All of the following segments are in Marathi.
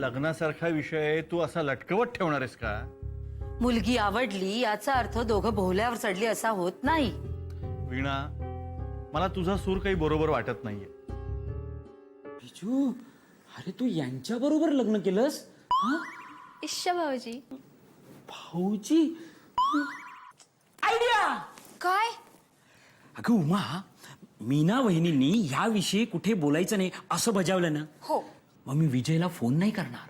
लग्नासारखा विषय तू असा लटकवत ठेवणार आहेस का? मुलगी आवडली याचा अर्थ दोघं भोवल्यावर चढली असा होत नाही. वीणा, मला तुझा सूर काही बरोबर वाटत नाहीये. बिजू, अरे तू यांच्या बरोबर लग्न केलंस? इश्श भाऊजी. भाऊजी? आयडिया काय? अगं उमा, मीना वहिनींनी ह्याविषयी कुठे बोलायचं नाही असं बजावलं ना. हो. मग मी विजयला फोन नाही करणार,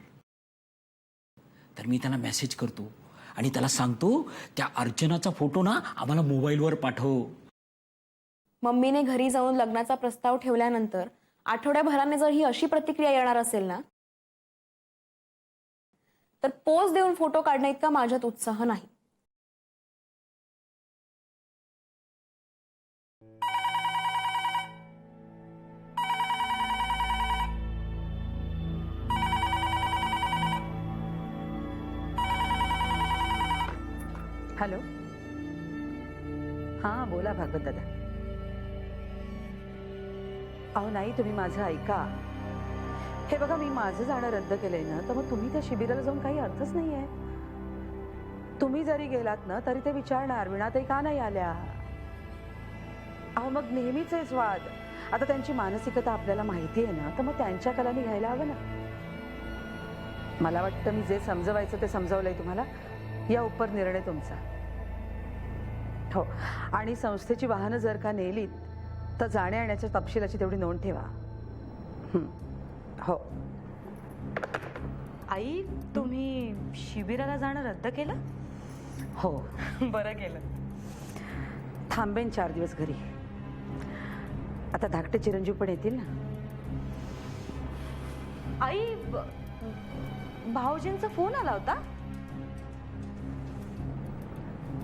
तर मी त्याला मेसेज करतो आणि त्याला सांगतो त्या अर्चनाचा फोटो ना आम्हाला मोबाईलवर पाठव. मम्मीने घरी जाऊन लग्नाचा प्रस्ताव ठेवल्यानंतर आठवड्याभराने जर ही अशी प्रतिक्रिया येणार असेल ना, तर पोज देऊन फोटो काढण्या इतका माझ्यात उत्साह नाही. हॅलो, हां बोला भागवत दादा. अहो नाही, तुम्ही माझं ऐका. हे बघा, मी माझं जाणं रद्द केलंय ना, तर मग तुम्ही त्या शिबिराला जाऊन काही अर्थच नाहीये. तुम्ही जरी गेलात ना तरी ते विचारणार वीणाताई का नाही आल्या. अहो मग नेहमीचेच वाद. आता त्यांची मानसिकता आपल्याला माहिती आहे ना, तर मग त्यांच्या कलाने घ्यायला हवं ना. मला वाटतं मी जे समजवायचं ते समजवलंय तुम्हाला. या उपर निर्णय तुमचा. हो, आणि संस्थेची वाहनं जर का नेलीत तर जाण्या येण्याच्या तपशिलाची तेवढी नोंद ठेवा. हो. आई, तुम्ही शिबिराला जाणं रद्द केलं? हो, बरं केलं. थांबेन 4 दिवस घरी. आता धाकटे चिरंजीव पण येतील ना. आई, भाऊजींचा फोन आला होता?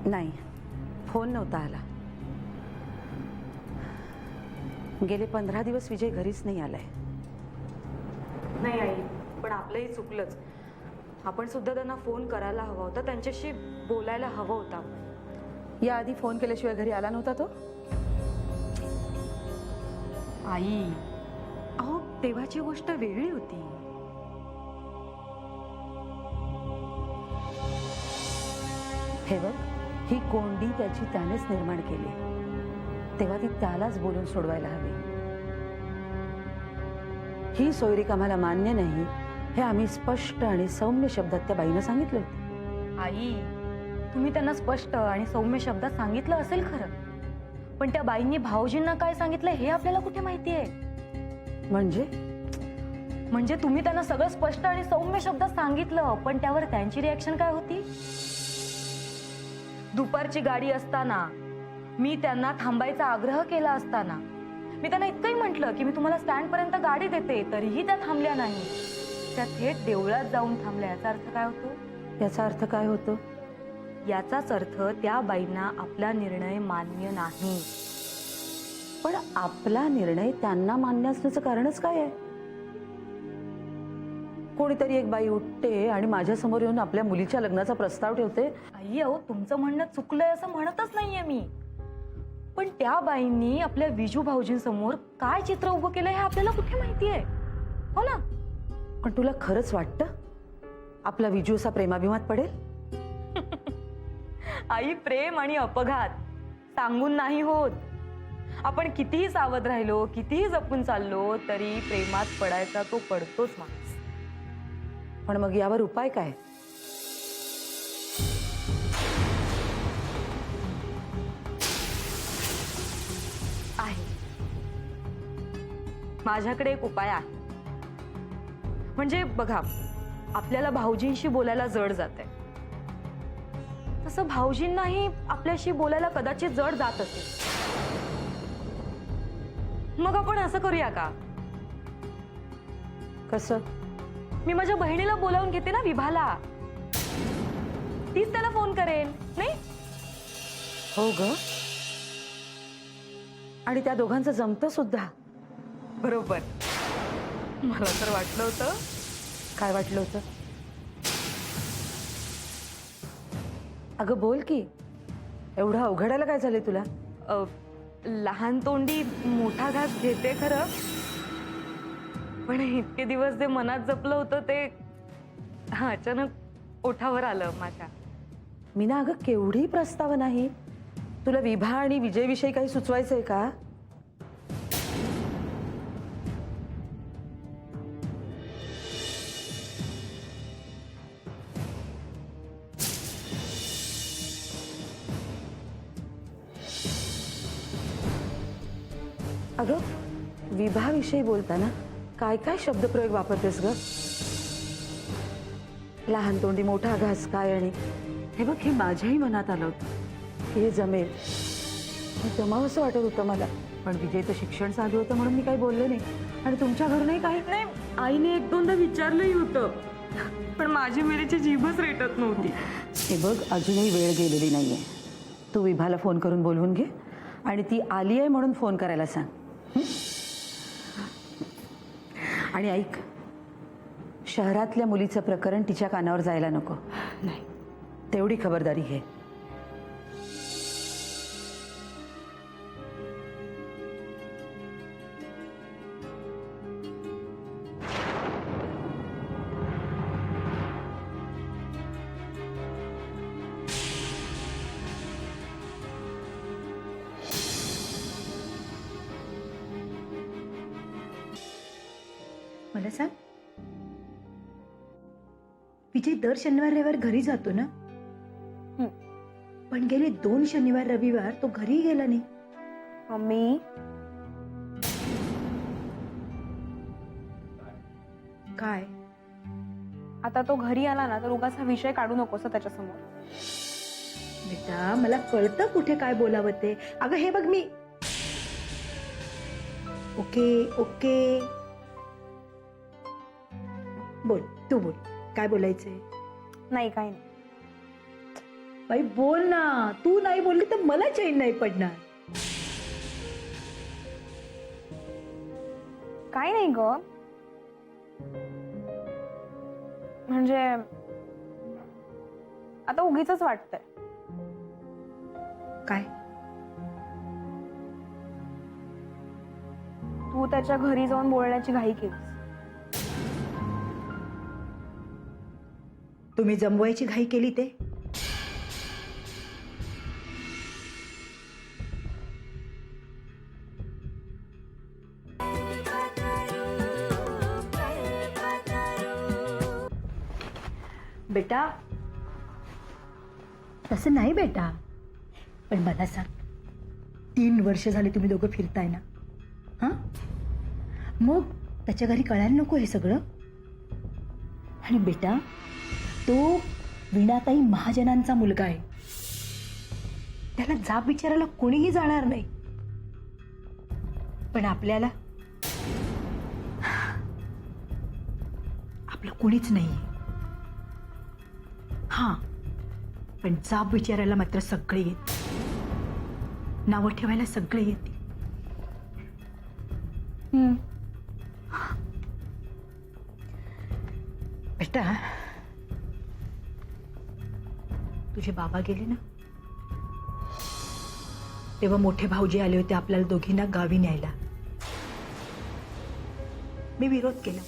नाही, फोन नव्हता आला. गेले 15 दिवस विजय घरीच नाही आलाय. नाही आई, पण आपलंही चुकलंच. आपण सुद्धा त्यांना फोन करायला हवा होता, त्यांच्याशी बोलायला हवं होता. याआधी फोन केल्याशिवाय घरी आला नव्हता तो. आई, अहो तेव्हाची गोष्ट वेगळी होती. हे बघ, ही कोंडी त्याची त्यानेच निर्माण केली, तेव्हा ती त्यालाच बोलून सोडवायला हवी. ही सोयरीक आम्हाला मान्य नाही हे आम्ही स्पष्ट आणि सौम्य शब्दात त्या बाईनं सांगितलं होतं. आई, तुम्ही त्यांना स्पष्ट आणि सौम्य शब्दात सांगितलं असेल खरं, पण त्या बाईंनी भाऊजींना काय सांगितलं हे आपल्याला कुठे माहिती आहे? म्हणजे तुम्ही त्यांना सगळं स्पष्ट आणि सौम्य शब्दात सांगितलं, पण त्यावर त्यांची रिॲक्शन काय होती? दुपारची गाडी असताना, मी त्यांना थांबायचा आग्रह केला असताना, मी त्यांना इतकंही म्हटलं की मी तुम्हाला स्टँड पर्यंत गाडी देते, तरीही त्या थांबल्या नाही. त्या थेट देवळात जाऊन थांबल्या. याचा अर्थ काय होतो? याचा अर्थ काय होतो? याचाच अर्थ त्या बाईंना आपला निर्णय मान्य नाही. पण आपला निर्णय त्यांना मान्य असण्याचं कारणच काय आहे? कोणीतरी एक बाई उठते आणि माझ्यासमोर येऊन आपल्या मुलीच्या लग्नाचा प्रस्ताव ठेवते. आई अहो, तुमचं म्हणणं चुकलंय असं म्हणतच नाहीये मी, पण त्या बाईंनी आपल्या विजू भाऊजींसमोर काय चित्र उभं केलं हे आपल्याला कुठे माहितीये, हो ना? पण तुला खरंच वाटतं आपला विजू असा प्रेमाभिमात पडेल? आई, प्रेम आणि अपघात सांगून नाही होत. आपण कितीही सावध राहिलो, कितीही जपून चाललो तरी प्रेमात पडायचा तो पडतोच माणूस. पण मग यावर उपाय काय? आहे, माझ्याकडे एक उपाय आहे. म्हणजे बघा, आपल्याला भाऊजींशी बोलायला जड जाते, तसं भाऊजींनाही आपल्याशी बोलायला कदाचित जड जात असेल. मग आपण असं करूया का? कसं? मी माझ्या बहिणीला बोलावून घेते ना, विभाला. तीच त्याला फोन करेल, नाही? हो ग, आणि त्या दोघांचं जमतं सुद्धा. बरोबर. मला तर वाटलं होतं. काय वाटलं होतं? अगं बोल की, एवढं अवघडायला काय झालंय तुला? लहान तोंडी मोठा घास घेते खरं, पण इतके दिवस जे मनात जपलं होतं ते अचानक ओठावर आलं माझ्या. मी ना अगं केवढी प्रस्ताव नाही. तुला विभा आणि विजयविषयी काही सुचवायचंय का? अगं विभाविषयी बोलताना काय काय शब्दप्रयोग वापरतेस ग? लहान तोंडी मोठा घास काय, आणि हे बघ, हे माझ्याही मनात आलं होतं की हे जमेल, जमावं असं वाटत होतं मला. पण विजयचं शिक्षण चालू होतं म्हणून मी काही बोलले नाही. आणि तुमच्या घरूनही काही नाही, आईने एक दोनदा विचारलंही होतं, पण माझी मेरीची जीभच रेटत नव्हती. हे बघ, अजूनही वेळ गेलेली नाहीये. तू विभाला फोन करून बोलवून घे आणि ती आली आहे म्हणून फोन करायला सांग. आणि ऐक, शहरातल्या मुलीचं प्रकरण तिच्या कानावर जायला नको. नाही, तेवढी खबरदारी घे. मला सांग, विजय दर शनिवार रविवार घरी जातो ना? पण गेले 2 शनिवार रविवार तो घरी गेला नाही. मम्मी, काय? आता तो घरी आला ना तर उगाच हा विषय काढू नकोस हं त्याच्यासमोर. बेटा, मला कळतं कुठे काय बोलावं ते. अगं हे बघ, मी ओके ओके बोल, तू बोल, काय बोलायचंय? नाही, काही नाही. बाई बोल ना, तू नाही बोलली तर मला चैन नाही पडणार. काही नाही ग, म्हणजे आता उगीच वाटतंय. काय? तू त्याच्या घरी जाऊन बोलण्याची घाई केलीस. तुम्ही जमवायची घाई केली ते? बेटा, तसं नाही बेटा. पण मला सांग, 3 वर्ष झाली तुम्ही दोघं फिरताय ना? हां, मग त्याच्या घरी कळायला नको हे सगळं? आणि बेटा, तो वीणाताई महाजनांचा मुलगा आहे. त्याला जाब विचारायला कोणीही जाणार नाही. पण आपल्याला आपलं कोणीच नाही. हां, पण जाब विचारायला मात्र सगळे येते. नावं ठेवायला सगळे येते. बेटा, तुझे बाबा गेले ना, तेव्हा मोठे भाऊजी आले होते आपल्याला दोघींना गावी न्यायला. मी विरोध केला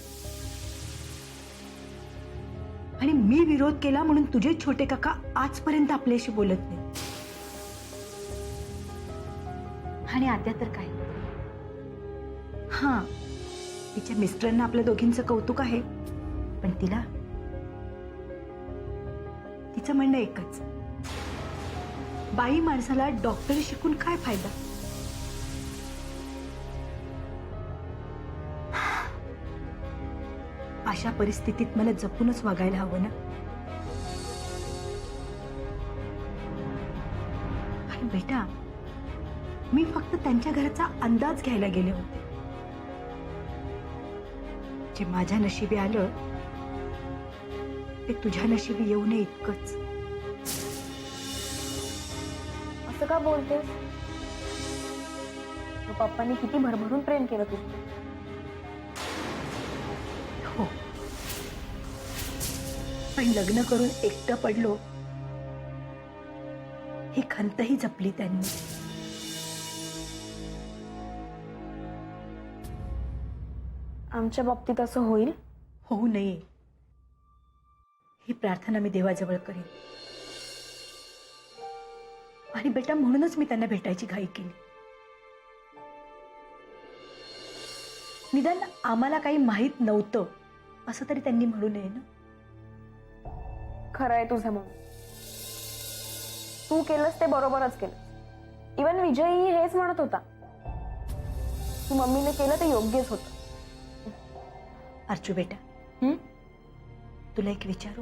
आणि मी विरोध केला म्हणून तुझे छोटे काका आजपर्यंत आपल्याशी बोलत नाही. आणि आद्या तर काय, हा तिच्या मिस्टरांना आपल्या दोघींचं कौतुक आहे, पण तिला तिचं म्हणणं एकच, बाई माणसाला डॉक्टरी शिकून काय फायदा. अशा परिस्थितीत मला जपूनच वागायला हवं ना. आणि बेटा, मी फक्त त्यांच्या घराचा अंदाज घ्यायला गेले होते. जे माझ्या नशिबी आलं ते तुझ्या नशिबी येऊ नये इतकंच. असं का बोलतेस? पप्पांनी किती भरभरून प्रेम केलं तुझं. हो, पण लग्न करून एकटं पडलो ही खंतही जपली त्यांनी. आमच्या बाबतीत असं होईल? होऊ नये ही प्रार्थना मी देवाजवळ करेन. आणि बेटा, म्हणूनच मी त्यांना भेटायची घाई केली. निदान आम्हाला काही माहीत नव्हतं असं तरी त्यांनी म्हणू नये ना. खरं आहे तुझं म्हणून. तू केलंस ते बरोबरच केलं. इवन विजयही हेच म्हणत होता की मम्मीने केलं ते योग्यच होतं. अर्चू बेटा, तुला एक विचारू?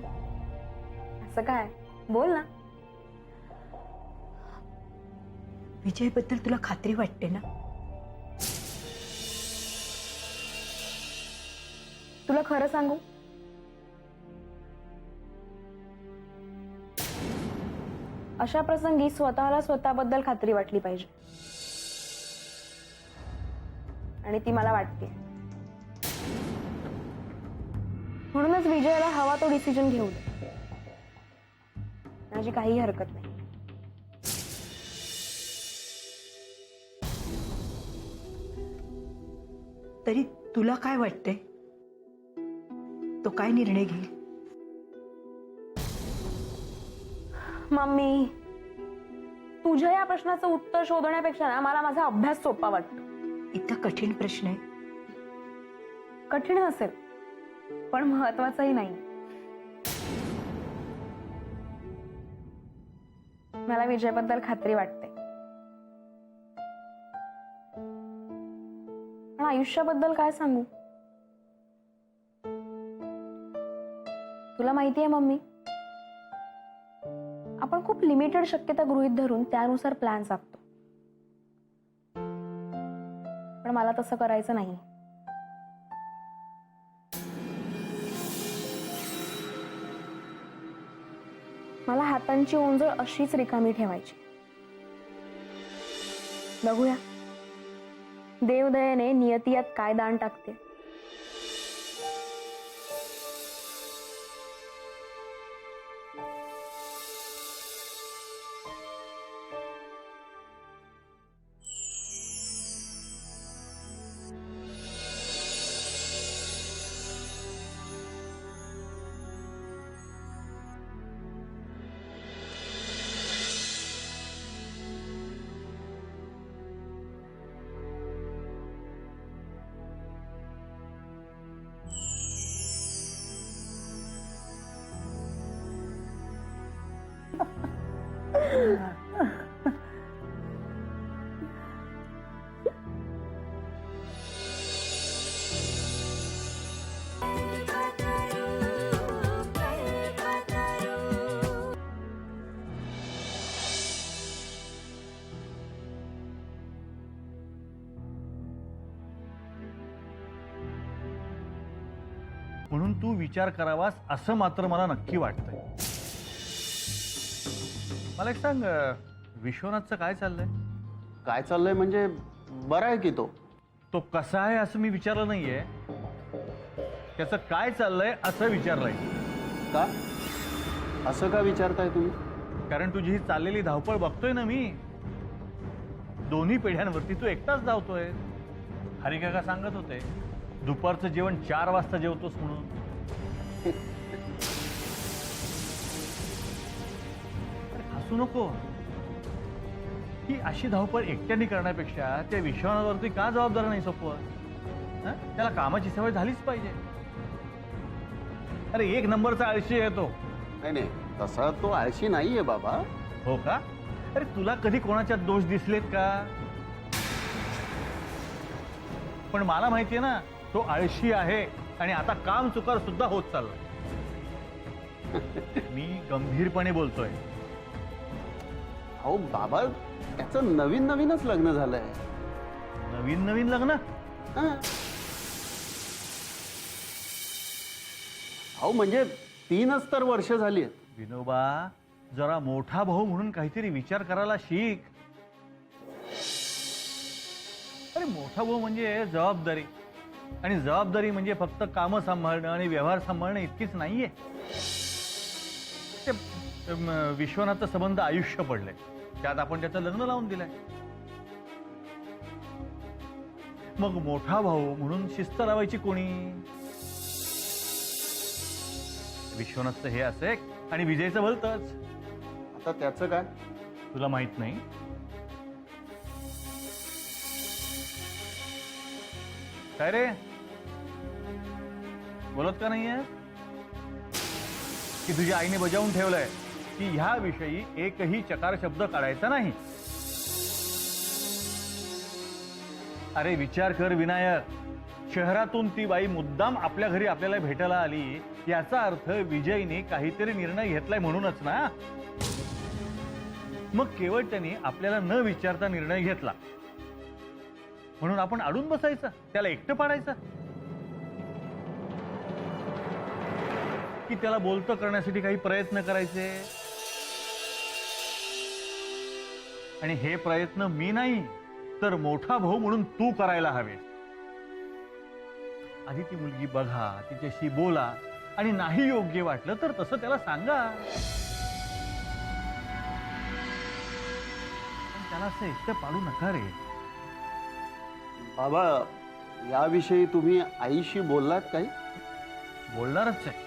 असं काय? बोल ना. विजयबद्दल तुला खात्री वाटते ना? तुला खरं सांगू, अशा प्रसंगी स्वतःला स्वतःबद्दल खात्री वाटली पाहिजे, आणि ती मला वाटते. म्हणूनच विजयाला हवा तो डिसिजन घेऊ दे, माझी काही हरकत नाही. तरी तुला काय वाटतंय, तो काय निर्णय घेईल? मम्मी, तुझ्या या प्रश्नाचं उत्तर शोधण्यापेक्षा ना मला माझा अभ्यास सोपा वाटतो. इतका कठीण प्रश्न आहे. कठीण नसेल पण महत्वाचंही नाही. मला विजयबद्दल खात्री वाटते, पण आयुष्याबद्दल काय सांगू? तुला माहिती आहे मम्मी, आपण खूप लिमिटेड शक्यता गृहीत धरून त्यानुसार प्लॅन्स आखतो, पण मला तसं करायचं नाही. मला हातांची ओंजळ अशीच रिकामी ठेवायची. बघूया देवदयेने नियती यात काय दान टाकते. म्हणून तू विचार करावास असं मात्र मला नक्की वाटतंय. मला एक सांग, विश्वनाथचं काय चाललंय? काय चाललंय म्हणजे बरा आहे की तो. तो कसा आहे असं मी विचारलं नाहीये, त्याचं काय चाललंय असं विचारलंय. का असं का विचारताय तुम्ही? कारण तुझी ही चाललेली धावपळ बघतोय ना मी. दोन्ही पिढ्यांवरती तू एकटाच धावतोय. हरिकाका सांगत होते दुपारचं जेवण 4 वाजता जेवतोस म्हणून. अरे हसू नको. ही अशी धावपळ एकट्याने करण्यापेक्षा त्या विश्वावरती का जबाबदार नाही सोपवत? त्याला कामाची सवय झालीच पाहिजे. अरे 1 नंबरचा आळशी आहे तो. नाही नाही, तसा तो आळशी नाहीये बाबा. हो का? अरे तुला कधी कोणाच्यात दोष दिसलेत का? पण मला माहितीये ना तो आळशी आहे आणि आता काम चुकार सुद्धा होत चाललाय. मी गंभीरपणे बोलतोय. अहो बाबा, त्याचं नवीनच लग्न झालंय. नवीन लग्न? हा. अहो म्हणजे 3च तर वर्ष झाली आहेत. विनोबा, जरा मोठा भाऊ म्हणून काहीतरी विचार करायला शिक. अरे मोठा भाऊ म्हणजे जबाबदारी, आणि जबाबदारी म्हणजे फक्त कामं सांभाळणं आणि व्यवहार सांभाळणं इतकीच नाहीये. ते विश्वनाथचा संबंध आयुष्य पडलंय, त्यात आपण त्याचं लग्न लावून दिलंय. मग मोठा भाऊ म्हणून शिस्त लावायची कोणी? विश्वनाथचं हे असे आणि विजयचं भलतंच. आता त्याचं काय? तुला माहित नाही? काय रे, बोलत का नाहीये? की तुझ्या आईने बजावून ठेवलंय की ह्या विषयी एकही चकार शब्द काढायचा नाही. अरे विचार कर विनायक, शहरातून ती बाई मुद्दाम आपल्या घरी आपल्याला भेटायला आली, याचा अर्थ विजयने काहीतरी निर्णय घेतलाय म्हणूनच ना. मग केवळ त्यांनी आपल्याला न विचारता निर्णय घेतला म्हणून आपण अडून बसायचं, त्याला एकटं पाडायचं, की त्याला बोलतं करण्यासाठी काही प्रयत्न करायचे? आणि हे प्रयत्न मी नाही तर मोठा भाऊ म्हणून तू करायला हवे. आधी ती मुलगी बघा, तिच्याशी बोला, आणि नाही योग्य वाटलं तर तसं त्याला सांगा. पण त्याला असं एकटं पाडू नका रे. बाबा, याविषयी तुम्ही आईशी बोललात काही? बोलणारच आहे,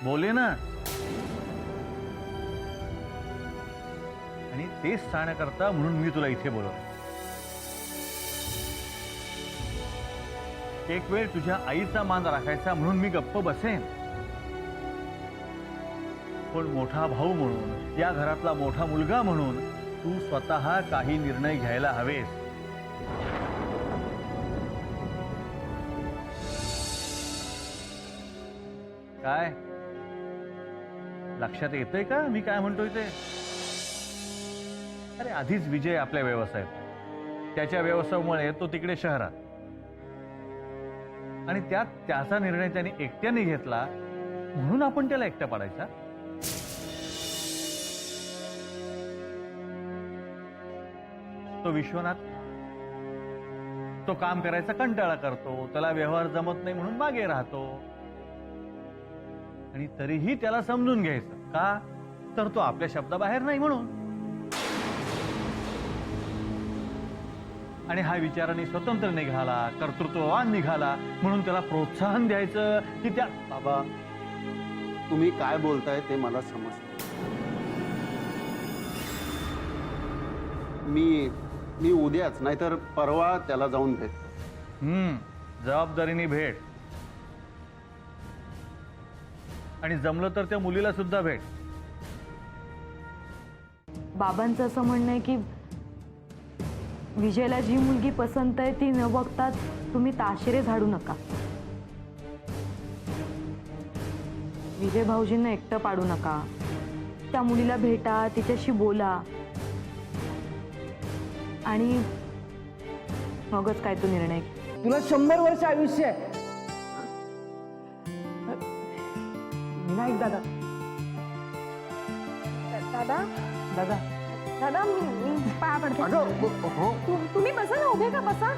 बोले ना. आणि तेच सांगण्याकरता म्हणून मी तुला इथे बोलवलं. एक वेळ तुझ्या आईचा मान राखायचा म्हणून मी गप्प बसेन, पण मोठा भाऊ म्हणून, या घरातला मोठा मुलगा म्हणून तू स्वतः काही निर्णय घ्यायला हवेस. काय लक्षात येतंय का मी काय म्हणतोय ते? अरे आधीच विजय आपल्या व्यवसायात, त्याच्या व्यवसायामुळे तो तिकडे शहरात, आणि त्यात त्याचा निर्णय त्याने एकट्याने घेतला म्हणून आपण त्याला एकटा पाडायचा? तो विश्वनाथ, तो काम करायचा कंटाळा करतो, त्याला व्यवहार जमत नाही म्हणून मागे राहतो, आणि तरीही त्याला समजून घ्यायचं का? तर तो आपल्या शब्दाबाहेर नाही म्हणून. आणि हा विचाराने स्वतंत्र निघाला, कर्तृत्ववान निघाला म्हणून त्याला प्रोत्साहन द्यायचं की त्या. बाबा, तुम्ही काय बोलताय ते मला समजतं. मी उद्याच नाहीतर परवा त्याला जाऊन भेट. जबाबदारीने भेट, आणि जमलं तर त्या मुलीला सुद्धा भेट. बाबांचं असं म्हणणं आहे की विजयला जी मुलगी पसंत आहे ती न बघता तुम्ही ताशेरे झाडू नका. विजय भाऊजींना एकटं पाडू नका. त्या मुलीला भेटा, तिच्याशी बोला, आणि मगच काय तो निर्णय. तुला 100 वर्ष आयुष्य आहे. विनायक दादा, दादा दादा दादा मी पाया पडते. अगं, हो. तुम्ही बसा ना, उभे का बसा.